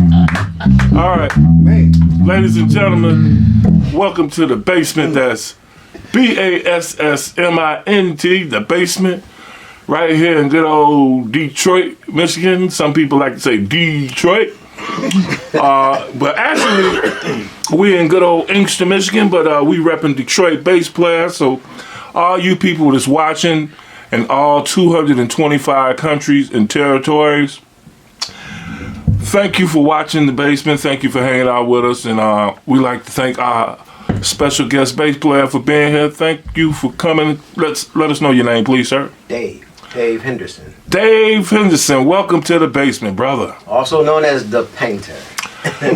All right, ladies and gentlemen, welcome to the basement. That's BASSMINT, the basement, right here in good old Detroit, Michigan. Some people like to say Detroit, but actually we're in good old Inkster, Michigan. But we repping Detroit bass players. So all you people that's watching in all 225 countries and territories, thank you for watching the basement. Thank you for hanging out with us, and we like to thank our special guest bass player for being here. Thank you for coming. Let us know your name, please, sir. Dave Henderson. Dave Henderson, welcome to the basement, brother. Also known as the Painter.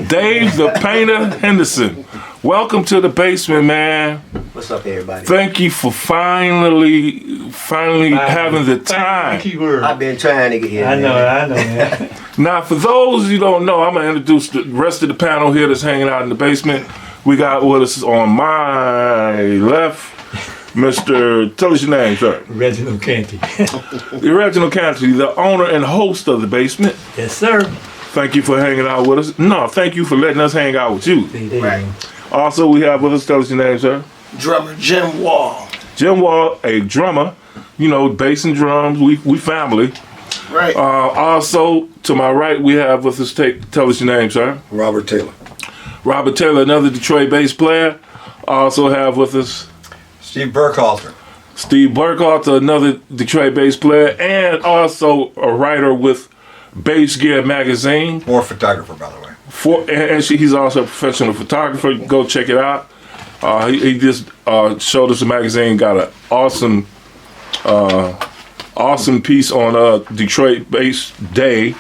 Dave the Painter Henderson, welcome to the basement, man. What's up, everybody? Thank you for finally having the time. I've been trying to get here. I know, man. Now, for those you don't know, I'm gonna introduce the rest of the panel here that's hanging out in the basement. We got with us on my left, Mr. Tell us your name, sir. Reginald Canty. Reginald Canty, the owner and host of the basement. Yes, sir. Thank you for hanging out with us. No, thank you for letting us hang out with you. Right. Also, we have with us, tell us your name, sir. Drummer Jim Wall. Jim Wall, a drummer. You know, bass and drums, we family. Right. Also, to my right, we have with us, tell us your name, sir. Robert Taylor. Robert Taylor, another Detroit bass player. Also have with us Steve Burkhalter. Steve Burkhalter, another Detroit bass player, and also a writer with Bass Gear magazine. More photographer, by the way. He's also a professional photographer. Go check it out. He just showed us the magazine. Got an awesome piece on Detroit Bass Day,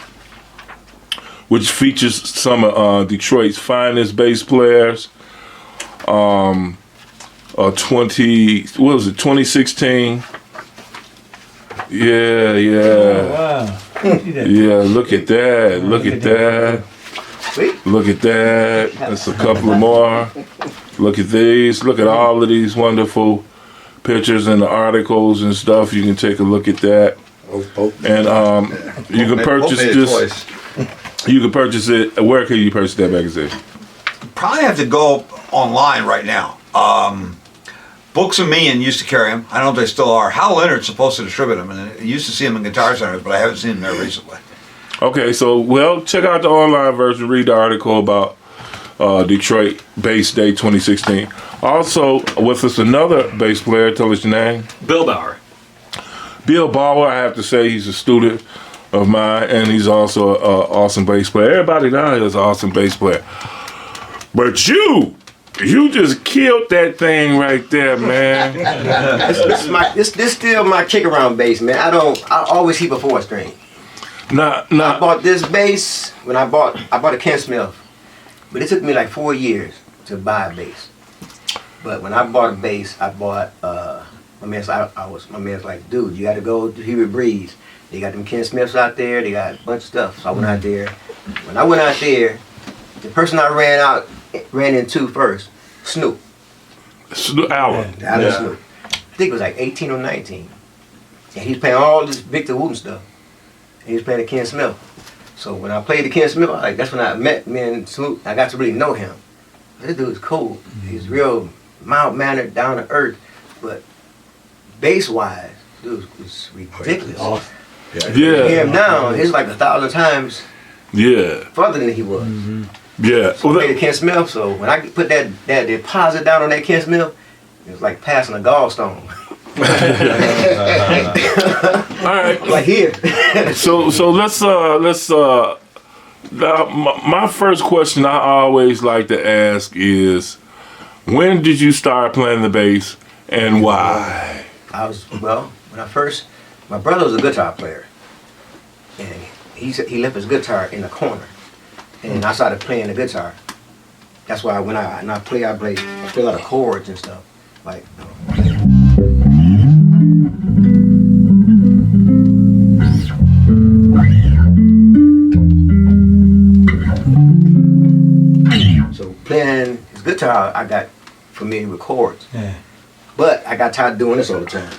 which features some of Detroit's finest bass players. 2016. Yeah. Oh, wow. Yeah, look at that. Look at that. Look at that. That's a couple of more. Look at these. Look at all of these wonderful pictures and the articles and stuff. You can take a look at that. And you can purchase this. You can purchase it. Where can you purchase that magazine? Probably have to go online right now. Books of Mean used to carry them. I don't know if they still are. Hal Leonard's supposed to distribute them, and I used to see them in Guitar Centers, but I haven't seen them there recently. Okay, so, well, check out the online version. Read the article about Detroit Bass Day 2016. Also, with us another bass player. Tell us your name. Bill Bauer. Bill Bauer, I have to say, he's a student of mine, and he's also an awesome bass player. Everybody down here is an awesome bass player. But you just killed that thing right there, man. This still my kick around bass, man. I always keep a 4-string. Nah. I bought this bass when I bought a Ken Smith, but it took me like 4 years to buy a bass. But when I bought a bass, I bought my man's like, dude, you got to go to Hubert Breeze. They got them Ken Smiths out there. They got a bunch of stuff. So I went out there. When I went out there, the person I ran into first, Snoop. Alan. Snoop. I think it was like 18 or 19. And he's playing all this Victor Wooten stuff. And he was playing the Ken Smith. So when I played the Ken Smith, that's when I met me and Snoop. I got to really know him. This dude's cool. He's real mild-mannered, down to earth. But bass-wise, dude was ridiculous. Awesome. Yeah. Hear him now, he's like 1,000 times further than he was. Mm-hmm. Yeah. So I played the Ken Smith, so when I put that deposit down on that Ken Smith, it was like passing a gallstone. All right. Like here. So let's my first question I always like to ask is, when did you start playing the bass and why? My brother was a guitar player, and he left his guitar in the corner, and I started playing the guitar. That's why when I play a lot of chords and stuff. Like, so playing his guitar, I got familiar with chords. Yeah. But I got tired of doing this all the time.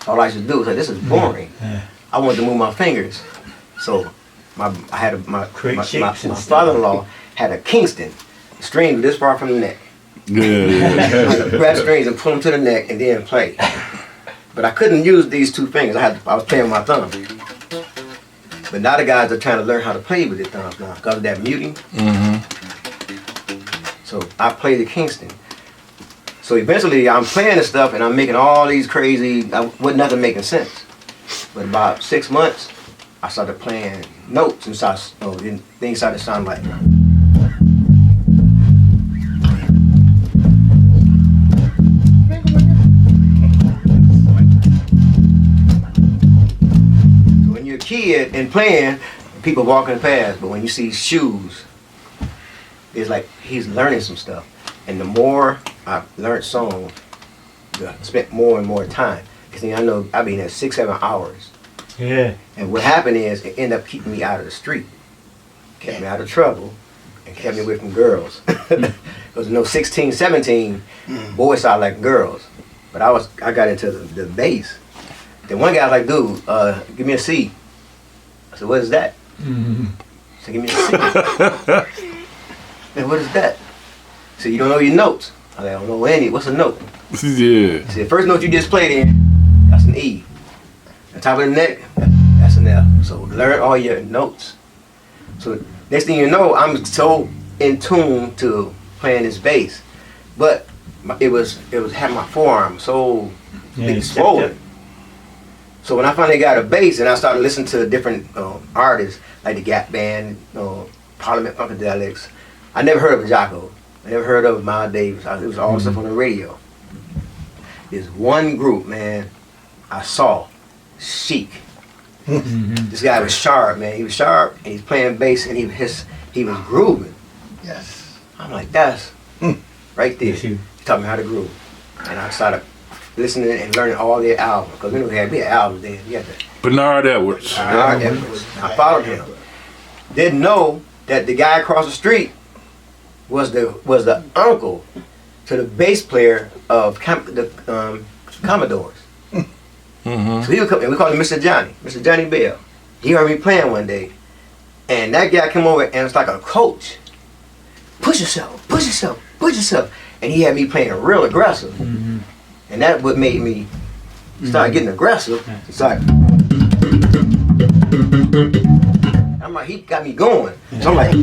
all I used to do was like, this is boring. Yeah. I wanted to move my fingers. So my Create shapes and stuff. father-in-law had a Kingston string this far from the neck. Yeah, I had to grab strings and pull them to the neck and then play. But I couldn't use these two fingers. I was playing with my thumb. But now the guys are trying to learn how to play with their thumbs now because of that muting. So I play the Kingston. So eventually I'm playing this stuff and I'm making all these crazy, wasn't nothing making sense. But about 6 months, I started playing notes and things started to sound like. So when you're a kid and playing, people walking past, but when you see shoes, it's like he's learning some stuff. And the more I learned songs, I spent more and more time. Because I know I've been there 6, 7 hours. Yeah. And what happened is it ended up keeping me out of the street. Kept me out of trouble and kept me away from girls. Because 16, 17, boys started like girls. But I got into the bass. Then one guy was like, dude, give me a C. I said, what is that? I said, give me a C. I said, what is that? He said, you don't know your notes. I said, I don't know any. What's a note? yeah. He said, the first note you just played in, that's an E. The top of the neck, that's an F. So learn all your notes. So next thing you know, I'm so in tune to playing this bass. But it was having my forearm so big, swollen. So when I finally got a bass and I started listening to different artists, like the Gap Band, Parliament Funkadelics, I never heard of Jocko. I never heard of Miles Davis. It was all stuff on the radio. There's one group, man, I saw, Chic. This guy was sharp, man. He was sharp, and he's playing bass, and he was grooving. Yes. I'm like, that's right there. Yes, He taught me how to groove. And I started listening and learning all their albums. Because we had albums then. We had the Bernard Edwards. I followed him. Didn't know that the guy across the street was the uncle to the bass player of the Commodores. So he would come, and we called him Mr. Johnny Bell. He heard me playing one day, and that guy came over and it's like a coach. Push yourself, push yourself, push yourself. And he had me playing real aggressive. And that what made me start getting aggressive. I'm like, he got me going. So I'm like,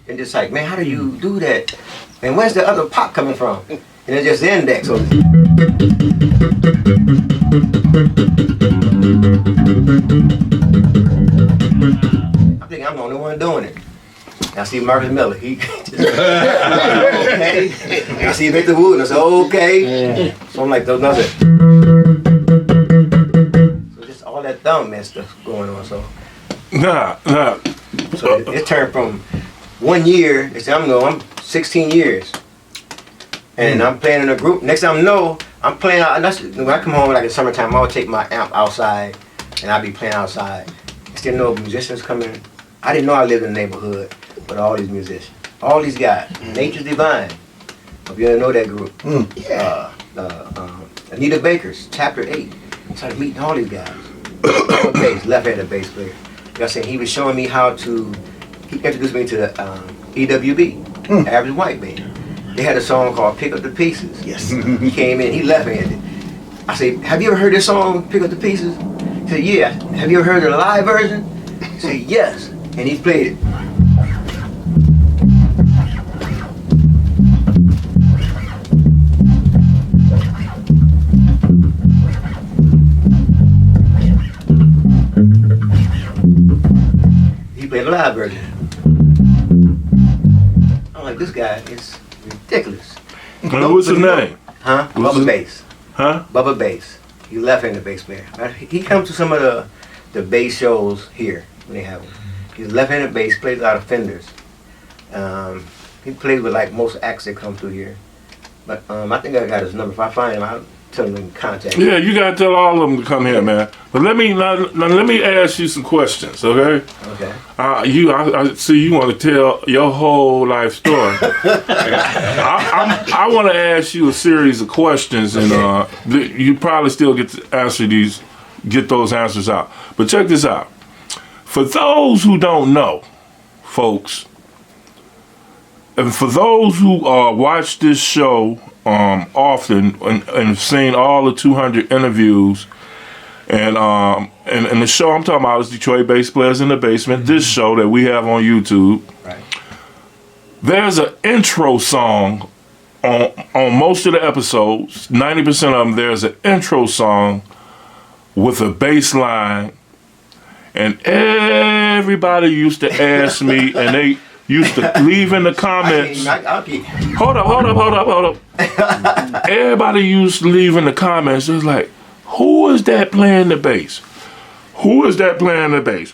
I'm just like, man, how do you do that? And where's the other pop coming from? And it's just the index. So I think I'm the only one doing it. And I see Marcus Miller. He just, okay. I see Victor Wood. And I said, okay. So I'm like, those nothing. So just all that thumb man stuff going on. So So it turned from 1 year. I'm 16 years. And I'm playing in a group. Next time I know, I'm playing out. When I come home like in summertime, I'll take my amp outside and I'll be playing outside. Still know musicians coming. I didn't know I lived in the neighborhood, but all these musicians, all these guys, Nature's Divine. Hope you didn't know that group. Anita Baker's Chapter 8. I started meeting all these guys. Bass, left-handed bass player. Like I said, he was showing me how to. He introduced me to the EWB, Average White Band. They had a song called Pick Up the Pieces. Yes. He came in, he left-handed. I said, have you ever heard this song, Pick Up the Pieces? He said, yeah. Have you ever heard the live version? He said, yes. And he played it. He played the live version. I'm like, this guy is ridiculous. What's his name? Huh? What's Bubba his- Bass. Huh? Bubba Bass. He left-handed bass player. He comes to some of the bass shows here when they have them. He's left-handed bass, plays a lot of Fenders. He plays with like most acts that come through here. But I think I got his number. If I find him, I'll tell them to contact. Yeah, you gotta tell all of them to come here, man. But let me ask you some questions, okay? Okay. I see you want to tell your whole life story. I want to ask you a series of questions, and you probably still get to get those answers out. But check this out. For those who don't know, folks, and for those who watch this show often and have seen all the 200 interviews, and the show I'm talking about is Detroit Bass Players in the Basement, this show that we have on YouTube. Right. There's an intro song on most of the episodes. 90% of them, there's an intro song with a bass line, and everybody used to ask me, and they used to leave in the comments. Hold up. Everybody used to leave in the comments. It was like, who is that playing the bass? Who is that playing the bass?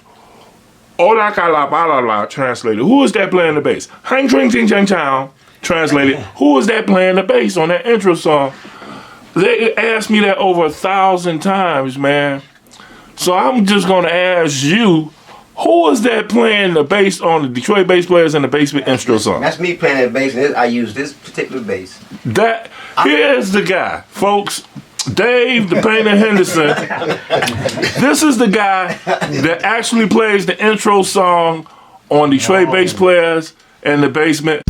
Ola kala bala la, translated. Who is that playing the bass? Hang tring ting chang chow, translated. Who is that playing the bass on that intro song? They asked me that over 1,000 times, man. So I'm just gonna ask you, who is that playing the bass on the Detroit Bass Players in the Basement intro song? That's me playing that bass, and I use this particular bass. Here's the guy, folks. Dave the Painter Henderson. This is the guy that actually plays the intro song on Detroit Bass Players in the Basement.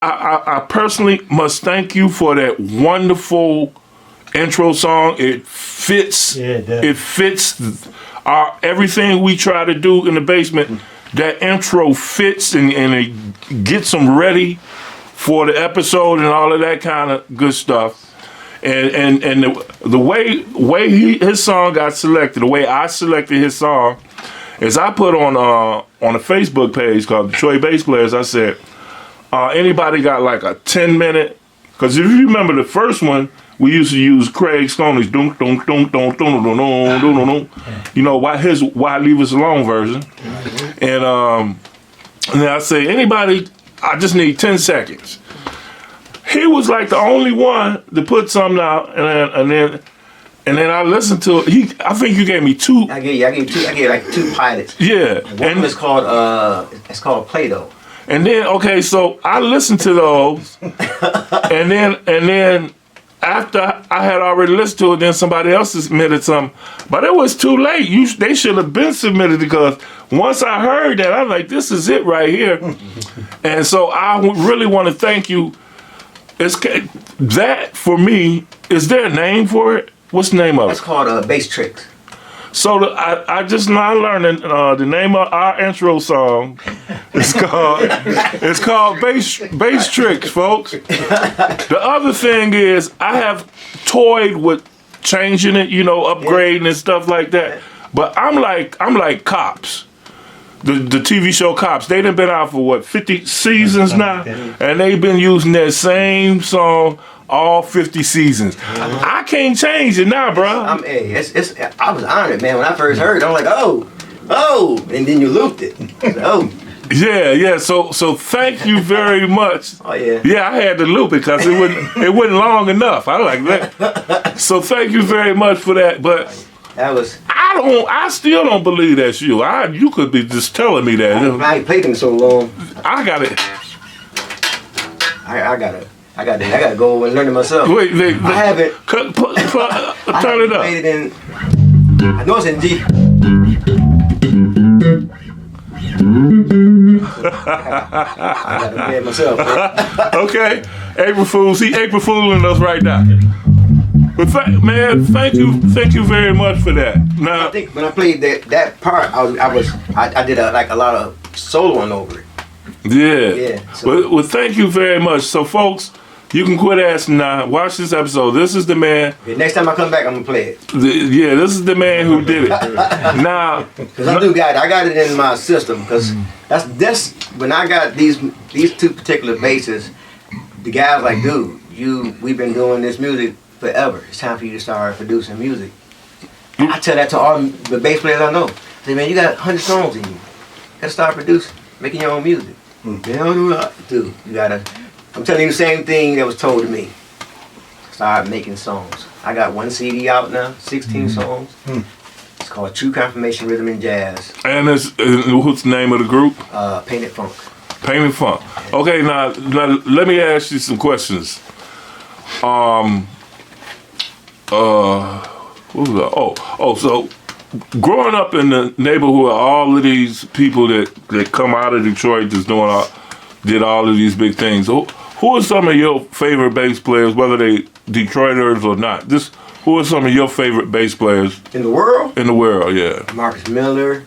I personally must thank you for that wonderful intro song. It fits. Yeah, it fits everything we try to do in the basement. That intro fits and it gets them ready for the episode and all of that kind of good stuff. And the way his song got selected, the way I selected his song, is I put on a Facebook page called Detroit Bass Players. I said, anybody got like a 10-minute? Because if you remember the first one, we used to use Craig Stoney's dunk dunk dunk dunk dunk dunk dunk dunk. You know, why Leave Us Alone version. And then I say, anybody, I just need 10 seconds. He was like the only one to put something out, and then I listened to it. I think you gave me two. I gave you like two pilots. Yeah. One is called Play-Doh. And then so I listened to those, and then after I had already listened to it, then somebody else submitted something, but it was too late. They should have been submitted, because once I heard that, I'm like, this is it right here. And so I really want to thank you. That for me, is there a name for it? What's the name of it? It's called Bass Tricks. So I just now learning the name of our intro song. It's called Bass Tricks, folks. The other thing is, I have toyed with changing it, upgrading and stuff like that. But I'm like Cops. The TV show Cops. They done been out for 50 seasons now, and they've been using that same song all 50 seasons. I can't change it now, bro. I was honored, man. When I first heard it, I'm like, oh, and then you looped it. Oh. Yeah. So thank you very much. Oh yeah. Yeah, I had to loop it because it wasn't long enough. I like that. So thank you very much for that. But that was. I still don't believe that's you. You could be just telling me that. I ain't played them so long. I got it. I gotta go and learn it myself. Wait. I haven't. Turn it up. Played it in. I know it's in G. I gotta play it myself. Man. Okay, April Fools. He April Fooling us right now. But man, thank you very much for that. Now, I think when I played that part, I did a lot of soloing over it. yeah. Yeah, so- Well, thank you very much. So, folks, you can quit asking now. Watch this episode. This is the man. Okay, next time I come back, I'm gonna play it. Yeah, this is the man who did it. Now, Cause I got it in my system. Cause that's when I got these two particular basses. The guys like, dude, we've been doing this music forever. It's time for you to start producing music. I tell that to all the bass players I know. I say, man, you got 100 songs in you. You gotta start producing, making your own music. Dude, you gotta. I'm telling you the same thing that was told to me. Start making songs. I got one CD out now, 16 songs. It's called True Confirmation Rhythm and Jazz. and what's the name of the group? Painted Funk. Painted Funk. Okay, now let me ask you some questions. What was that? So growing up in the neighborhood, all of these people that come out of Detroit just did all of these big things. Who are some of your favorite bass players, whether they Detroiters or not? Who are some of your favorite bass players In the world? in the world? Yeah. Marcus Miller,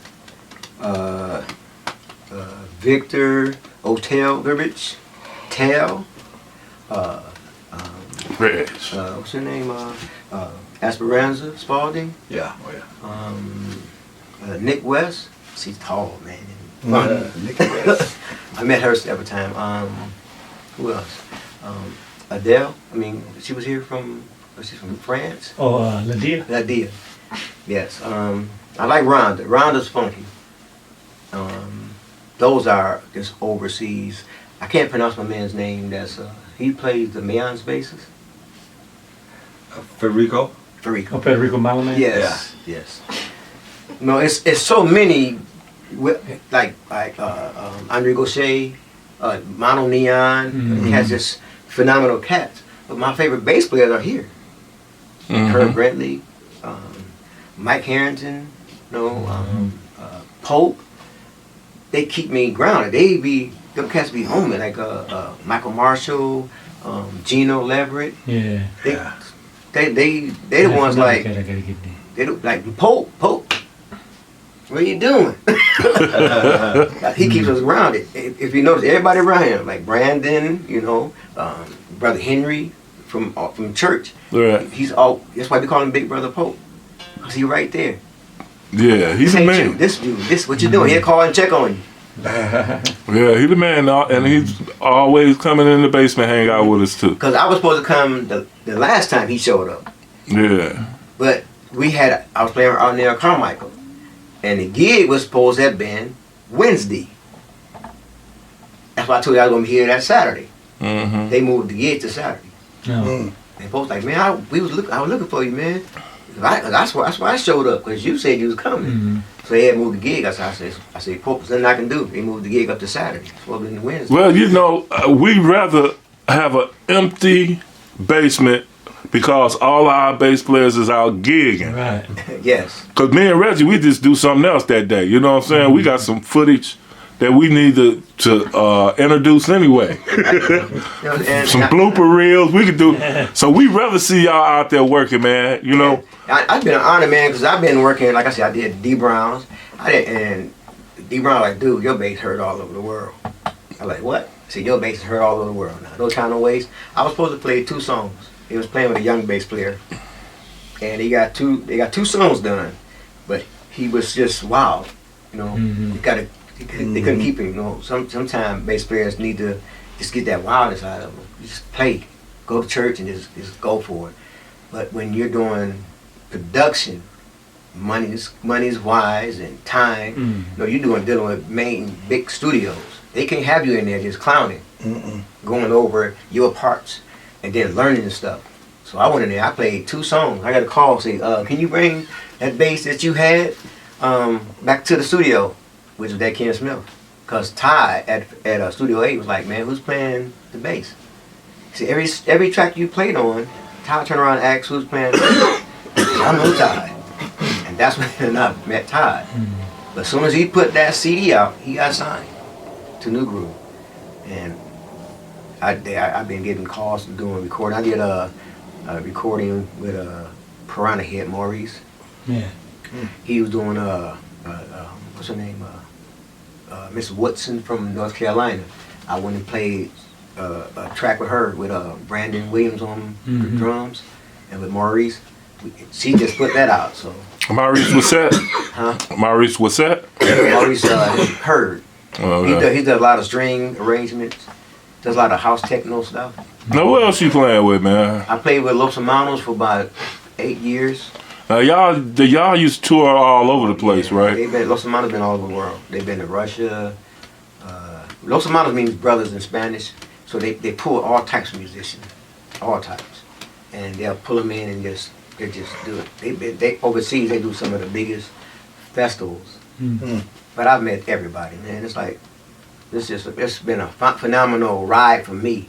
Victor, Otel Burbage, Tel, Reg. what's her name? Esperanza Spalding, Yeah. Oh yeah. Nick West. She's tall, man. I met her several times. Who else? Adele. I mean, she was here from. She's from France. Oh, Lydia. Nadia. Yes. I like Rhonda. Rhonda's funky. Those are just overseas. I can't pronounce my man's name. He plays the Mayans basses. Federico. Federico. Oh, Federico Malaman. Yes. Yes. No, it's so many. Like Andre Gaucher, Mono Neon. He has this phenomenal cats. But my favorite bass players are here. Kurt Brentley, Mike Harrington, Pope. They keep me grounded. Them cats be homie, like Michael Marshall, Gino Leverett. Yeah. They the ones like I gotta get there. they do, like Pope. What are you doing? He keeps us grounded. If you notice, everybody around him, like Brandon, Brother Henry from church. Right. He's all. That's why we call him Big Brother Pope, cause he right there. Yeah, he's This the ain't man. you. This what you doing? He'll call and check on you. Yeah, he's the man, and he's always coming in the basement, hang out with us too. Cause I was supposed to come the last time he showed up, Yeah. but I was playing out near Carmichael, and the gig was supposed to have been Wednesday. That's why I told you I was gonna be here that Saturday. Mm-hmm. They moved the gig to Saturday. No. And folks like, man, I was looking for you, man. That's why I showed up, because you said you was coming. So they had moved the gig. I said, Pope, there's nothing I can do. They moved the gig up to Saturday. It's supposed to be Wednesday. Well, we'd rather have an empty basement because all of our bass players is out gigging. Right. Yes. Because me and Reggie, we just do something else that day. You know what I'm saying? We got some footage that we need to introduce anyway. Some blooper reels we could do. So we'd rather see y'all out there working, man. You know? I've been an honor, man, because I've been working, like I said, I did D Brown's. And D Brown like, dude, your bass heard all over the world. I like, what? I said, your bass is heard all over the world now. No Time, No Waste. I was supposed to play 2 songs. He was playing with a young bass player. And they got two songs done. But he was just wild. They couldn't keep him. Sometimes bass players need to just get that wildness out of them. You just play. Go to church and just go for it. But when you're doing production, money's wise and time. You're dealing with main big studios. They can't have you in there just clowning, going over your parts, and then learning the stuff. So I went in there. I played 2 songs. I got a call say, "Can you bring that bass that you had back to the studio?" Which was that Ken Smith. Cause Ty at Studio 8 was like, "Man, who's playing the bass?" See, every track you played on, Ty turned around and asked who's playing the bass. I know Ty. And that's when I met Ty. But as soon as he put that CD out, he got signed to New Groove. And I've been getting calls to doing recording. I did recording with Piranha Head Maurice. Yeah. He was doing what's her name? Miss Woodson from North Carolina. I went and played a track with her with Brandon Williams on the drums and with Maurice. She just put that out. So Maurice was set. huh? Maurice was set. Maurice heard. Oh, He okay. does a lot of string arrangements. Does a lot of house techno stuff. Now, what else you playing with, man? I played with Los Hermanos for about 8 years. Now, y'all used to tour all over the place, right? Los Hermanos been all over the world. They've been to Russia. Los Hermanos means brothers in Spanish. So they pull all types of musicians, all types, and they'll pull them in and they just do it. They overseas they do some of the biggest festivals. But I've met everybody, man. It's like it's been a phenomenal ride for me,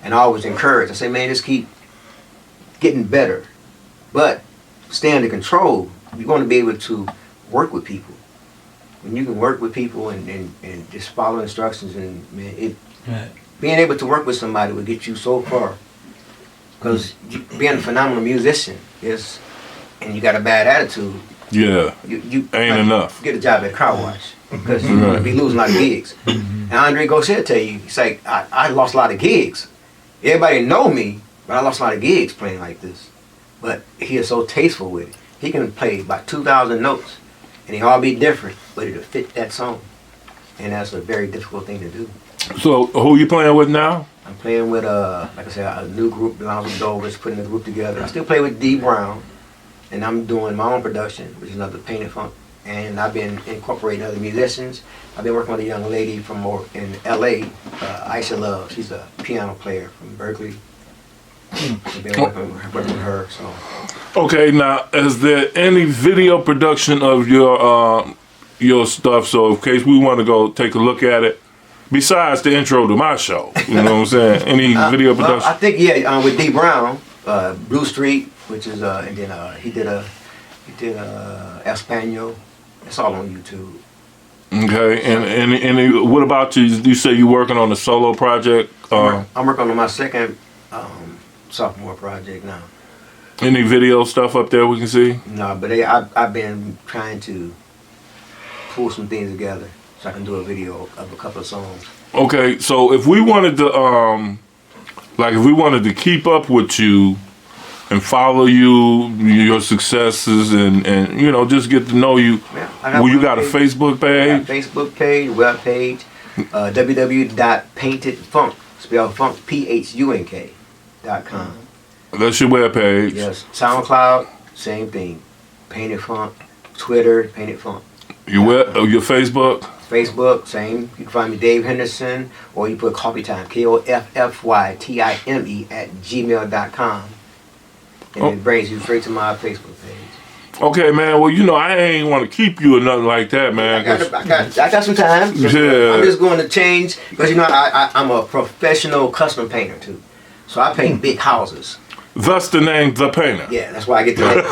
and I always encourage. I say, man, just keep getting better, but stay under control. You're going to be able to work with people. When you can work with people and just follow instructions, and man, Right. being able to work with somebody will get you so far. Because being a phenomenal musician and you got a bad attitude, Yeah. you Ain't enough. Get a job at a car wash because you're going to be losing a lot of gigs. And Andre Gosset tell you, he's like, I lost a lot of gigs. Everybody know me, but I lost a lot of gigs playing like this. But he is so tasteful with it. He can play about 2,000 notes, and they all be different, but it'll fit that song. And that's a very difficult thing to do. So, who you playing with now? I'm playing with, like I said, a new group, Belongs Dover's putting the group together. I still play with D. Brown, and I'm doing my own production, which is another Painted Funk. And I've been incorporating other musicians. I've been working with a young lady from in L.A., Aisha Love. She's a piano player from Berkeley. I've been working with her, so. Okay, now, is there any video production of your stuff? So, in case we want to go take a look at it, besides the intro to my show, you know what I'm saying? Any video Well, production? I think, with D. Brown, Blue Street, which is, and then he did Espanol. It's all on YouTube. Okay, and what about you? You say you're working on a solo project. I'm working on my second sophomore project now. Any video stuff up there we can see? No, but I've been trying to pull some things together so I can do a video of a couple of songs. Okay, so if we wanted to keep up with you and follow you, your successes, and just get to know you, Yeah, you got a Facebook I got a page? Facebook page, web page, www.paintedfunk, spelled funk, PHUNK.com. That's your web page. Yes, SoundCloud, same thing. Painted Funk, Twitter, Painted Funk. Your Facebook? Facebook, same. You can find me Dave Henderson, or you put Coffee Time, KOFFYTIME @gmail.com, and it brings you straight to my Facebook page. Okay, man. Well, I ain't want to keep you or nothing like that, man. I got some time. Yeah. I'm just going to change because I'm a professional custom painter too, so I paint big houses. Thus the name The Painter. Yeah, that's why I get the name.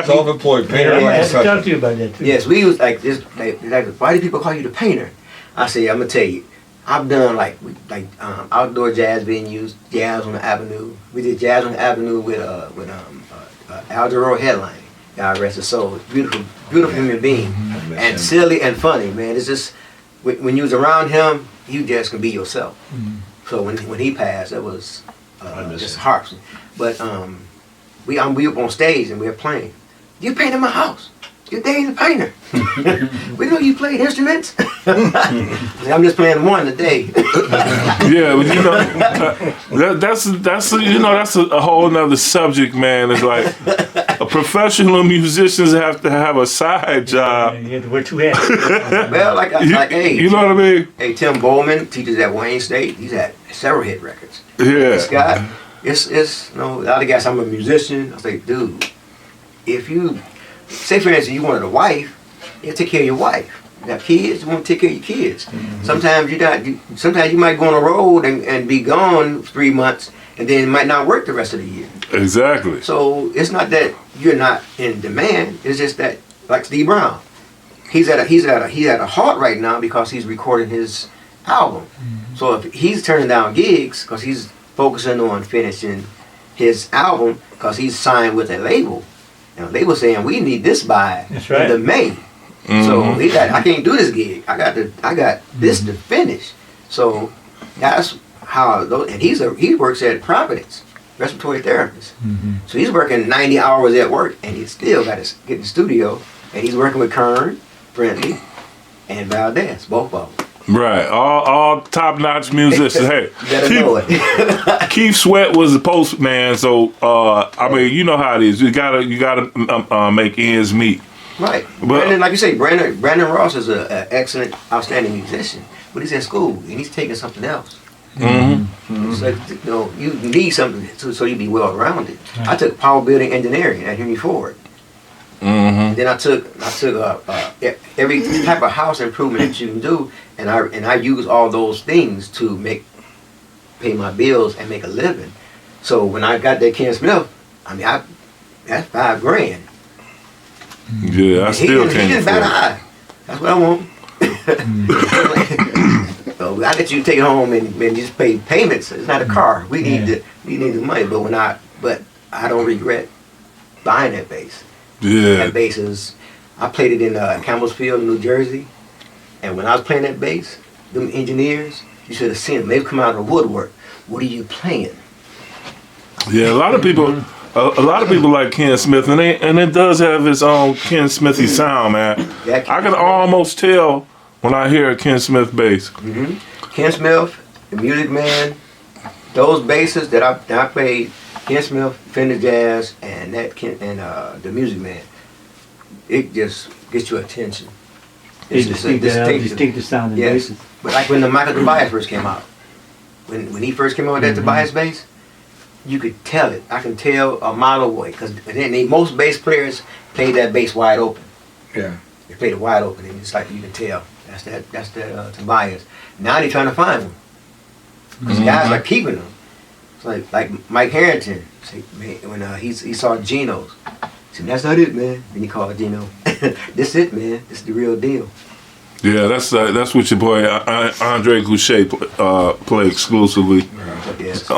Self-employed painter. I like have to such. talk to you about that too. Yes, we was like this. Like, why do people call you the painter? I say, I'm gonna tell you. I've done outdoor jazz venues, jazz on the Avenue. We did jazz on the Avenue with Al Jarreau headlining. God rest his soul. Beautiful human being, and silly and funny, man. It's just when you was around him, you just can be yourself. So when he passed, it was just harsh. But we up on stage and we were playing. You painted my house. You're Dave the Painter. We know you played instruments. I'm just playing one today. Yeah, but that's a whole nother subject, man. It's like professional musicians have to have a side job. You have to wear two hats. Well, hey, You know what I mean? hey, Tim Bowman teaches at Wayne State. He's had several hit records. Yeah. Scott, the other guys, I'm a musician. I was like, dude, if you, say for instance, you wanted a wife, you take care of your wife. You got kids, you want to take care of your kids. Sometimes sometimes you might go on a road and be gone 3 months, and then it might not work the rest of the year. Exactly. So it's not that you're not in demand. It's just that, like Steve Brown, he's at a halt right now because he's recording his album. So if he's turning down gigs because he's focusing on finishing his album because he's signed with a label. And the label saying we need this by That's right. the May. So he got, I can't do this gig. I got this to finish. So that's how. And he works at Providence, respiratory therapist. So he's working 90 hours at work, and he's still got to get in the studio. And he's working with Kern, Brentley, and Valdez, both of them. Right, all top-notch musicians. Hey, You better know it. Keith Sweat was the postman, so I mean, you know how it is. You gotta make ends meet. Right. But- Brandon, like you say, Brandon Ross is an excellent, outstanding musician, but he's in school and he's taking something else. So, you know, you need something so you be well rounded. I took power building engineering at Henry Ford. And then I took every type of house improvement that you can do, and I use all those things to pay my bills and make a living. So when I got that Ken Smith, I mean, that's $5,000. Yeah, I still he can't didn't bat an afford it. eye. That's what I want. So I let you take it home and just pay payments. It's not a car. We need the money, but I don't regret buying that bass. Yeah, That bass is, I played it in Campbellsfield, New Jersey, and when I was playing that bass, them engineers, you should have seen them. They've come out of the woodwork. What are you playing? yeah. A lot of people like Ken Smith, and it does have its own Ken Smithy sound, man. Yeah, I can almost tell when I hear a Ken Smith bass. Ken Smith, the Music Man, those basses that I played, Ken Smith, Fender Jazz, and the Music Man, it just gets your attention. It's just a distinctive sounding Yes, basses. but like when the Michael Tobias first came out, when he first came out with that Tobias bass, you could tell it. I can tell a mile away because most bass players play that bass wide open. Yeah. They played it wide open, and it's like you can tell. That's that Tobias. Now they're trying to find one because guys are keeping them. It's like Mike Harrington. When he saw Geno's, he said, "That's not it, man." Then he called Geno. This it, man. This is the real deal. Yeah, that's what your boy Andre Goucher play exclusively. Yes.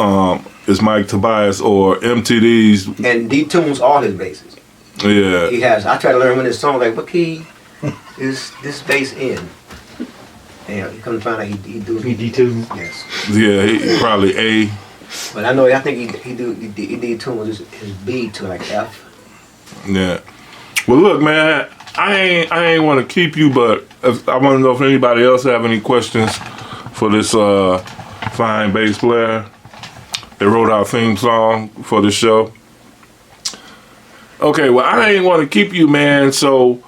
Is Mike Tobias or MTD's. And detunes all his basses. Yeah, He has. I try to learn when his song like what key is this bass in. And you come to find out he do. He detunes. Yes. yeah, he probably A. But I know. I think he detunes his B to like F. Yeah. Well, look, man, I ain't want to keep you, but I want to know if anybody else have any questions for this fine bass player that wrote our theme song for the show. Okay, well, I ain't want to keep you, man. So,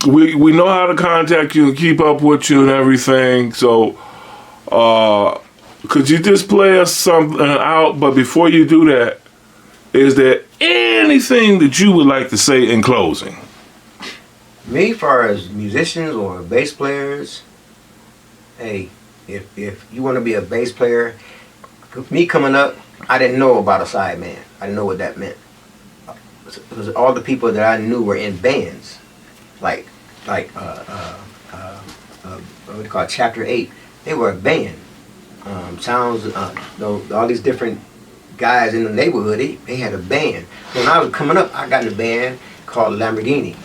we know how to contact you and keep up with you and everything. So, could you just play us something out? But before you do that, is there anything that you would like to say in closing? Me, far as musicians or bass players, hey, if you want to be a bass player, me coming up, I didn't know about a sideman. I didn't know what that meant. Because all the people that I knew were in bands, like what we call Chapter 8. They were a band. All these different guys in the neighborhood, they had a band. When I was coming up, I got in a band called Lamborghini,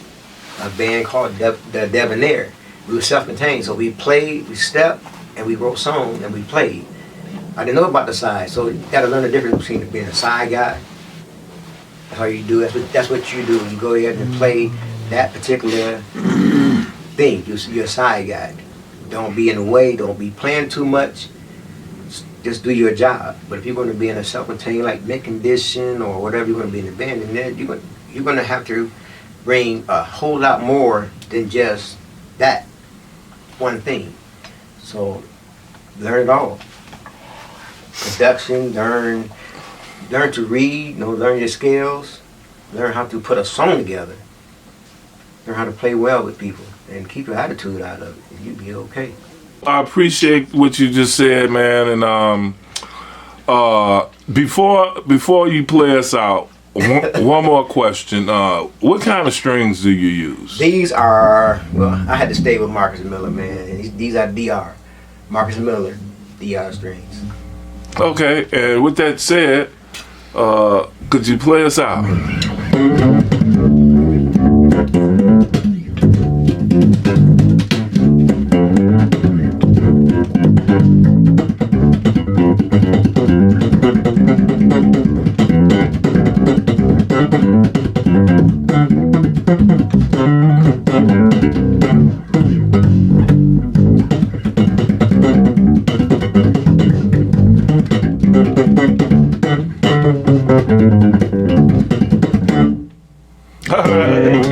a band called the Debonair. We were self-contained, so we played, we stepped, and we wrote songs, and we played. I didn't know about the side, so you got to learn the difference between being a side guy. That's how you do. That's what you do. You go ahead and play that particular thing. You're a side guy. Don't be in the way. Don't be playing too much. Just do your job. But if you're going to be in a self-contained, like mid condition or whatever, you're going to be in the band, and then you're going to have to bring a whole lot more than just that one thing. So learn it all. Production, learn to read, learn your skills, learn how to put a song together, learn how to play well with people, and keep your attitude out of it, and you'll be okay. I appreciate what you just said, man. And before you play us out, one more question. What kind of strings do you use? These are, I had to stay with Marcus Miller, man. And these are DR. Marcus Miller, DR strings. Okay, and with that said, could you play us out? All right.